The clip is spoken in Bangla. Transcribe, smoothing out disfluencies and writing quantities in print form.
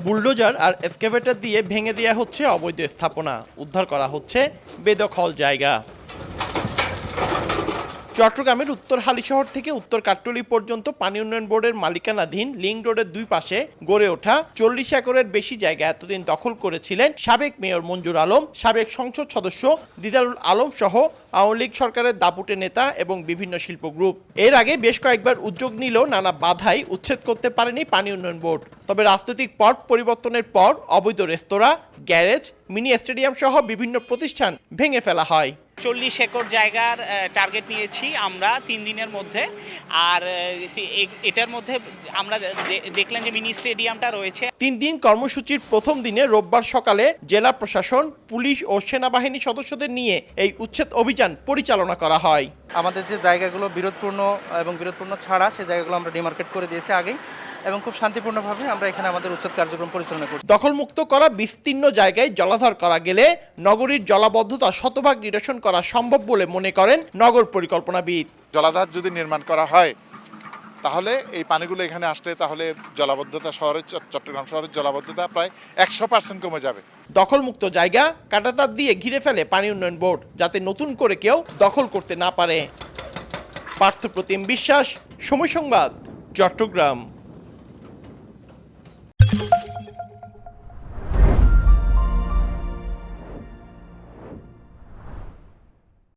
বুলডোজার আর এক্সকাভেটর দিয়ে ভেঙে দেওয়া হচ্ছে অবৈধ স্থাপনা, উদ্ধার করা হচ্ছে বেদখল জায়গা। চট্টগ্রামের উত্তর হালিশহর থেকে উত্তর কাট্টলী পর্যন্ত পানি উন্নয়ন বোর্ডের মালিকানাধীন লিংক রোডের দুই পাশে গড়ে ওঠা 40 একরের বেশি জায়গা এতদিন দখল করেছিলেন সাবেক মেয়র মঞ্জুর আলম, সাবেক সংসদ সদস্য দিদারুল আলম সহ আওয়ামী লীগ সরকারের দাপুটে নেতা এবং বিভিন্ন শিল্প গ্রুপ। এর আগে বেশ কয়েকবার উদ্যোগ নিলেও নানা বাধাই উচ্ছেদ করতে পারেনি পানি উন্নয়ন বোর্ড। তবে রাজনৈতিক পট পরিবর্তনের পর অবৈধ রেস্তোরাঁ, গ্যারেজ, মিনি স্টেডিয়াম সহ বিভিন্ন প্রতিষ্ঠান ভেঙে ফেলা হয়। 40 একর জায়গার টার্গেট নিয়েছি আমরা 3 দিনের মধ্যে। আর এটার মধ্যে আমরা দেখলাম যে মিনি স্টেডিয়ামটা রয়েছে। 3 দিন কর্মসূচির প্রথম দিনে রোববার সকালে জেলা প্রশাসন, পুলিশ ও সেনাবাহিনী সদস্যদের নিয়ে এই উচ্ছেদ অভিযান পরিচালনা করা হয়। আমাদের যে জায়গাগুলো বিরোধপূর্ণ এবং বিরোধপূর্ণ ছাড়া সেই জায়গাগুলো আমরা ডিমার্কেট করে দিয়েছি আগেই, এবং খুব শান্তিপূর্ণভাবে আমরা এখানে আমাদের উচ্ছেদ কার্যক্রম পরিচালনা করছি। দখলমুক্ত করা বিস্তীর্ণ জায়গায় জলাধার করা গেলে নগরীর জলাবদ্ধতা শতভাগ নিরসন করা সম্ভব বলে মনে করেন নগর পরিকল্পনাবিদ। জলাধার যদি নির্মাণ করা হয় তাহলে এই পানিগুলো এখানে আসলে তাহলে জলাবদ্ধতা চট্টগ্রাম শহরের জলাবদ্ধতা প্রায় 100% কমে যাবে। দখলমুক্ত জায়গা কাঁটাতার দিয়ে ঘিরে ফেলে পানি উন্নয়ন বোর্ড, যাতে নতুন করে কেউ দখল করতে না পারে। পার্থপ্রতিম বিশ্বাস, সময় সংবাদ, চট্টগ্রাম।